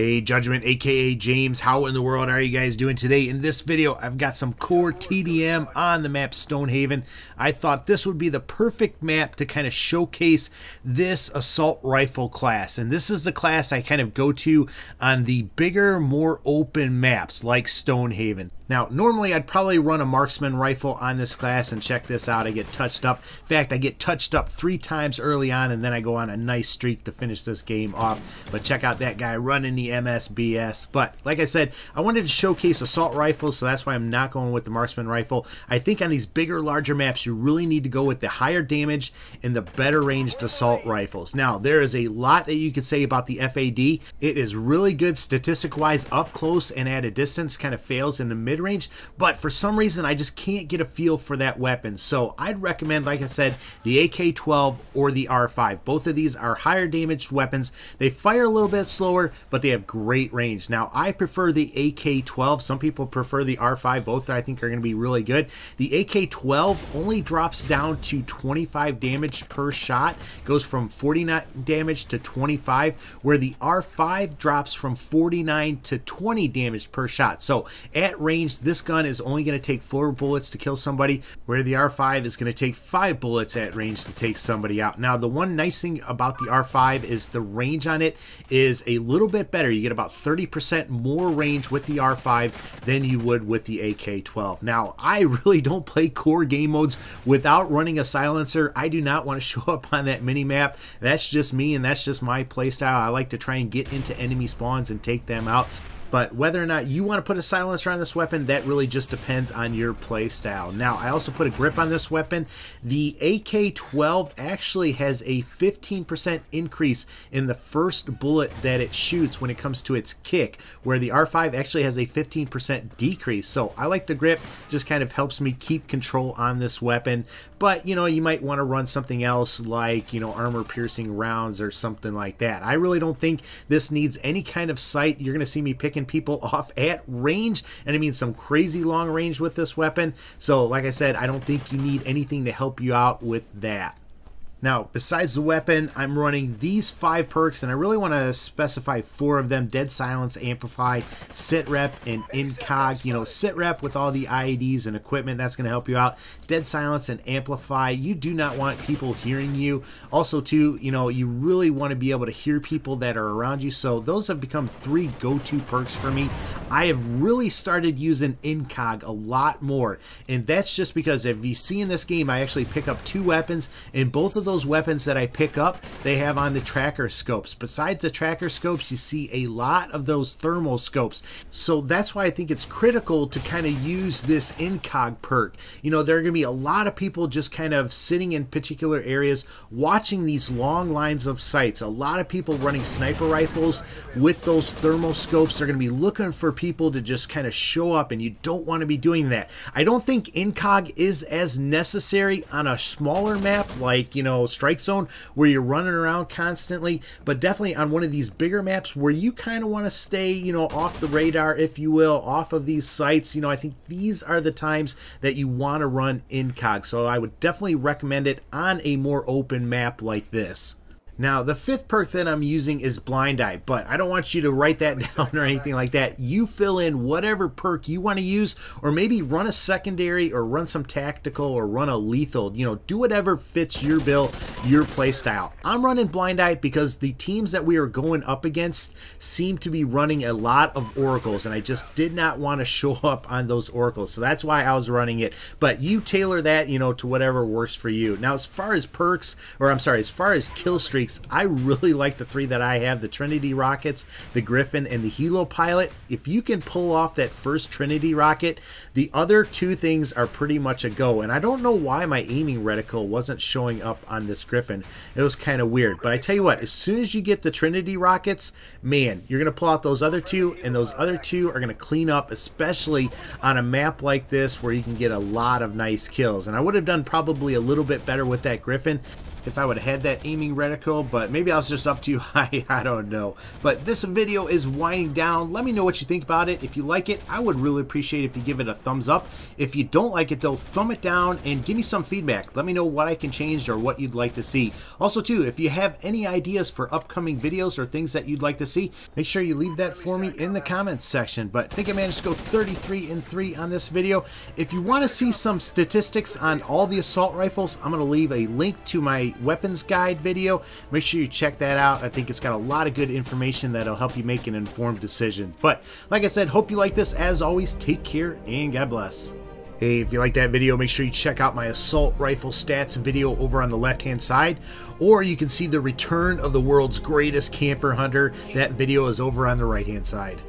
Hey Judgment, aka James, how in the world are you guys doing today? In this video, I've got some core TDM on the map Stonehaven. I thought this would be the perfect map to kind of showcase this assault rifle class. And this is the class I kind of go to on the bigger, more open maps like Stonehaven. Now, normally I'd probably run a marksman rifle on this class, and check this out, I get touched up. In fact, I get touched up 3 times early on, and then I go on a nice streak to finish this game off. But check out that guy running the MSBS. But like I said, I wanted to showcase assault rifles, so that's why I'm not going with the marksman rifle. I think on these bigger, larger maps, you really need to go with the higher damage and the better ranged assault rifles. Now, there is a lot that you could say about the FAD. It is really good statistic-wise up close and at a distance, kind of fails in the mid range, but for some reason I just can't get a feel for that weapon. So I'd recommend, like I said, the AK12 or the R5. Both of these are higher damaged weapons. They fire a little bit slower, but they have great range. Now, I prefer the AK12. Some people prefer the R5. Both I think are going to be really good. The AK12 only drops down to 25 damage per shot, goes from 49 damage to 25, where the R5 drops from 49 to 20 damage per shot. So at range, this gun is only going to take 4 bullets to kill somebody, where the R5 is going to take 5 bullets at range to take somebody out. Now, the one nice thing about the R5 is the range on it is a little bit better. You get about 30% more range with the R5 than you would with the AK12. Now, I really don't play core game modes without running a silencer. I do not want to show up on that mini map. That's just me, and that's just my playstyle. I like to try and get into enemy spawns and take them out. But whether or not you want to put a silencer on this weapon, that really just depends on your play style. Now, I also put a grip on this weapon. The AK-12 actually has a 15% increase in the first bullet that it shoots when it comes to its kick, where the R5 actually has a 15% decrease. So I like the grip, just kind of helps me keep control on this weapon. But, you know, you might want to run something else like, you know, armor-piercing rounds or something like that. I really don't think this needs any kind of sight. You're going to see me picking people off at range, and I mean some crazy long range with this weapon. So like I said, I don't think you need anything to help you out with that. Now, besides the weapon, I'm running these 5 perks, and I really want to specify 4 of them: Dead Silence, Amplify, Sit Rep, and Incog. You know, Sit Rep with all the IEDs and equipment, that's going to help you out. Dead Silence and Amplify, you do not want people hearing you. Also, too, you know, you really want to be able to hear people that are around you, so those have become 3 go-to perks for me. I have really started using Incog a lot more, and that's just because if you see in this game, I actually pick up 2 weapons, and both of those weapons that I pick up, they have on the tracker scopes. Besides the tracker scopes, you see a lot of those thermal scopes. So that's why I think it's critical to kind of use this Incog perk. You know, there are going to be a lot of people just kind of sitting in particular areas watching these long lines of sights. A lot of people running sniper rifles with those thermal scopes are going to be looking for people to just kind of show up, and you don't want to be doing that. I don't think Incog is as necessary on a smaller map like, you know, Strike Zone, where you're running around constantly, but definitely on one of these bigger maps where you kind of want to stay, you know, off the radar, if you will, off of these sites. You know, I think these are the times that you want to run Incog, so I would definitely recommend it on a more open map like this. Now, the 5th perk that I'm using is Blind Eye, but I don't want you to write that down or anything like that. You fill in whatever perk you want to use, or maybe run a secondary, or run some tactical, or run a lethal. You know, do whatever fits your bill, your play style. I'm running Blind Eye because the teams that we are going up against seem to be running a lot of oracles, and I just did not want to show up on those oracles, so that's why I was running it. But you tailor that, you know, to whatever works for you. Now, as far as perks, or I'm sorry, as far as kill streaks, I really like the 3 that I have: the Trinity Rockets, the Griffin, and the Helo Pilot. If you can pull off that first Trinity Rocket, the other 2 things are pretty much a go. And I don't know why my aiming reticle wasn't showing up on this Griffin. It was kind of weird. But I tell you what, as soon as you get the Trinity Rockets, man, you're going to pull out those other 2, and those other 2 are going to clean up, especially on a map like this where you can get a lot of nice kills. And I would have done probably a little bit better with that Griffin, if I would have had that aiming reticle, but maybe I was just up too high. I don't know. But this video is winding down. Let me know what you think about it. If you like it, I would really appreciate if you give it a thumbs up. If you don't like it though, thumb it down and give me some feedback. Let me know what I can change or what you'd like to see. Also too, if you have any ideas for upcoming videos or things that you'd like to see, make sure you leave that for me in the comments section. But I think I managed to go 33-3 on this video. If you want to see some statistics on all the assault rifles, I'm going to leave a link to my weapons guide video. Make sure you check that out. I think it's got a lot of good information that'll help you make an informed decision. But like I said, hope you like this. As always, take care and God bless. Hey, if you like that video, make sure you check out my assault rifle stats video over on the left hand side, or you can see the return of the world's greatest camper hunter. That video is over on the right hand side.